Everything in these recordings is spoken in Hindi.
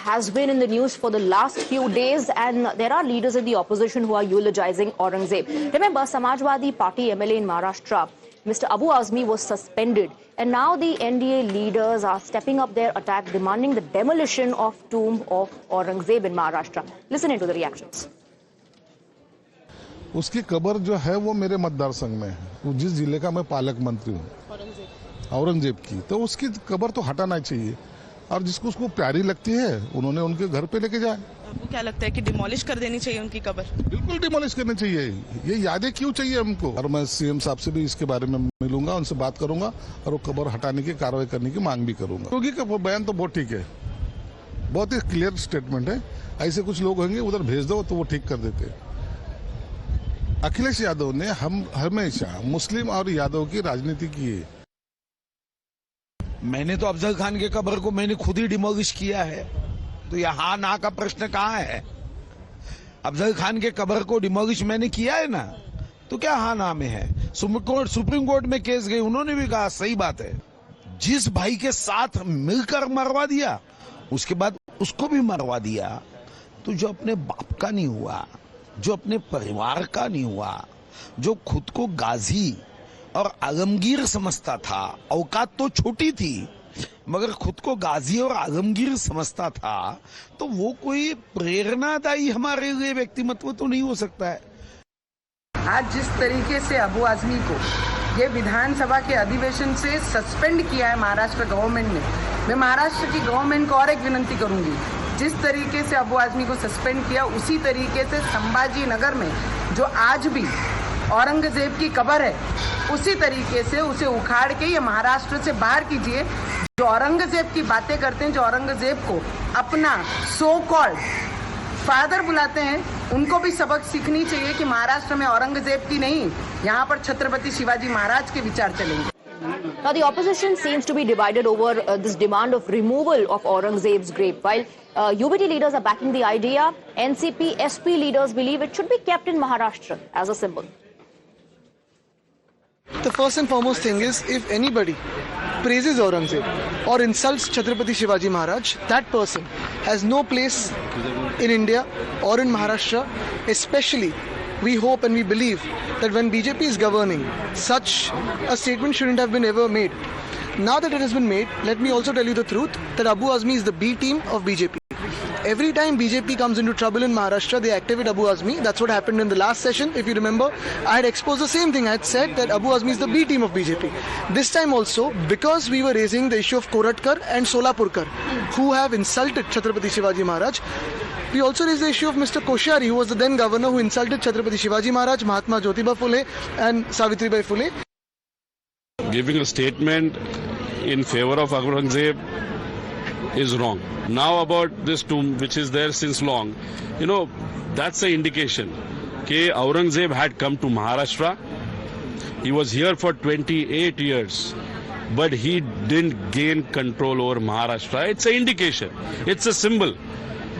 has been in the news for the last few days, and there are leaders in the opposition who are eulogizing Aurangzeb. Remember, Samajwadi Party MLA in Maharashtra, Mr. Abu Azmi, was suspended, and now the NDA leaders are stepping up their attack, demanding the demolition of tomb of Aurangzeb in Maharashtra. Listen into the reactions. उसकी कब्र जो है वो मेरे मतदार संघ में है, जिस जिले का मैं पालक मंत्री हूँ, औरंगजेब की, तो उसकी कब्र तो हटाना चाहिए और जिसको उसको प्यारी लगती है उन्होंने उनके घर पे लेके जाए। आपको क्या लगता है कि डिमोलिश कर देनी चाहिए उनकी कब्र? बिल्कुल डिमोलिश करनी चाहिए। ये यादें क्यों चाहिए हमको? और मैं सीएम साहब से भी इसके बारे में मिलूंगा, उनसे बात करूंगा और वो कब्र हटाने की कार्रवाई करने की मांग भी करूंगा। योगी का बयान तो बहुत ठीक है, बहुत ही क्लियर स्टेटमेंट है। ऐसे कुछ लोग होंगे उधर भेज दो तो वो ठीक कर देते। अखिलेश यादव ने हम हमेशा मुस्लिम और यादव की राजनीति की है। मैंने तो अफजल खान के कब्र को मैंने खुद ही डिमोलिश किया है, तो यह हाँ ना का प्रश्न कहाँ है? अफजल खान के कब्र को डिमोलिश मैंने किया है ना, तो क्या हाँ ना में है? सुप्रीम कोर्ट में केस गई, उन्होंने भी कहा सही बात है। जिस भाई के साथ मिलकर मरवा दिया उसके बाद उसको भी मरवा दिया, तो जो अपने बाप का नहीं हुआ, जो अपने परिवार का नहीं हुआ, जो खुद को गाजी और आलमगीर समझता था, औकात तो छोटी थी मगर खुद को गाजी और आलमगीर समझता था, तो वो कोई प्रेरणादायी हमारे लिए व्यक्तिमत्व तो नहीं हो सकता है। आज जिस तरीके से अबू आजमी को ये विधानसभा के अधिवेशन से सस्पेंड किया है महाराष्ट्र गवर्नमेंट ने, मैं महाराष्ट्र की गवर्नमेंट को और एक विनती करूंगी, जिस तरीके से अबू आजमी को सस्पेंड किया उसी तरीके से संभाजी नगर में जो आज भी औरंगजेब की कब्र है, उसी तरीके से उसे उखाड़ के ये महाराष्ट्र से बाहर कीजिए। जो औरंगजेब की बातें करते हैं, जो औरंगजेब को अपना सो कॉल्ड फादर बुलाते हैं, उनको भी सबक सीखनी चाहिए कि महाराष्ट्र में औरंगजेब की नहीं, यहाँ पर छत्रपति शिवाजी महाराज के विचार चलेंगे। Now, the opposition seems to be divided over this demand of removal of Aurangzeb's grave. While UBT leaders are backing the idea, NCP, SP leaders believe it should be kept in Maharashtra as a symbol. The first and foremost thing is, if anybody praises Aurangzeb or insults Chhatrapati Shivaji Maharaj, that person has no place in India or in Maharashtra. Especially, we hope and we believe that when BJP is governing, such a statement shouldn't have been ever made. Now that it has been made, let me also tell you the truth that Abu Azmi is the B team of BJP. Every time BJP comes into trouble in Maharashtra, they activate Abu Azmi. That's what happened in the last session. If you remember, I had exposed the same thing. I had said that Abu Azmi is the B team of BJP. This time also, because we were raising the issue of Koratkar and Solapurkar, who have insulted Chhatrapati Shivaji Maharaj, we also raised the issue of Mr. Koshari, who was the then governor, who insulted Chhatrapati Shivaji Maharaj, Mahatma Jyotiba Phule and Savitribai Phule. Giving a statement in favor of Aurangzeb is wrong. Now about this tomb, which is there since long, that's an indication that Aurangzeb had come to Maharashtra. He was here for 28 years, but he didn't gain control over Maharashtra. It's an indication. It's a symbol.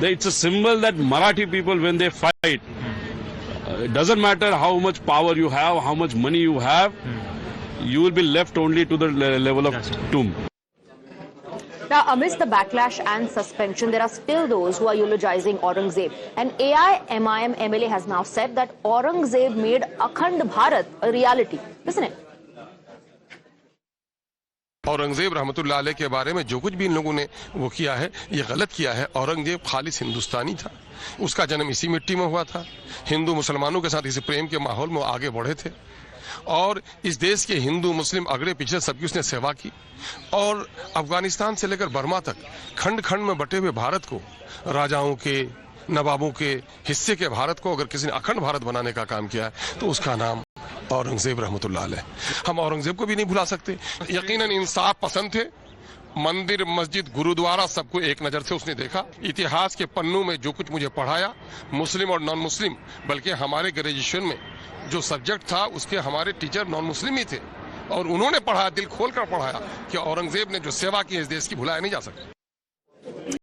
It's a symbol that Marathi people, when they fight, it doesn't matter how much power you have, how much money you have, you will be left only to the level of tomb. Now, amidst the backlash and suspension, there are still those who are eulogizing Aurangzeb. An AIMIM MLA has now said that Aurangzeb made Akhand Bharat a reality. Listen it. Aurangzeb रहमतुल्लाह अलैह के बारे में जो कुछ भी इन लोगों ने वो किया है, ये गलत किया है। औरंगजेब खालिस हिंदुस्तानी था, उसका जन्म इसी मिट्टी में हुआ था। हिंदू मुसलमानों के साथ इसी प्रेम के माहौल में आगे बढ़े थे और इस देश के हिंदू मुस्लिम अगड़े पिछड़े सबकी उसने सेवा की और अफगानिस्तान से लेकर बर्मा तक खंड खंड में बटे हुए भारत को, राजाओं के, नवाबों के हिस्से के भारत को अगर किसी ने अखंड भारत बनाने का काम किया है तो उसका नाम औरंगजेब रहमतुल्लाह अलैह। हम औरंगजेब को भी नहीं भुला सकते। यकीनन इंसाफ पसंद थे, मंदिर मस्जिद गुरुद्वारा सबको एक नजर से उसने देखा। इतिहास के पन्नों में जो कुछ मुझे पढ़ाया, मुस्लिम और नॉन मुस्लिम, बल्कि हमारे ग्रेजुएशन में जो सब्जेक्ट था उसके हमारे टीचर नॉन मुस्लिम ही थे और उन्होंने पढ़ाया, दिल खोल कर पढ़ाया कि औरंगजेब ने जो सेवा की इस देश की भुलाया नहीं जा सकती।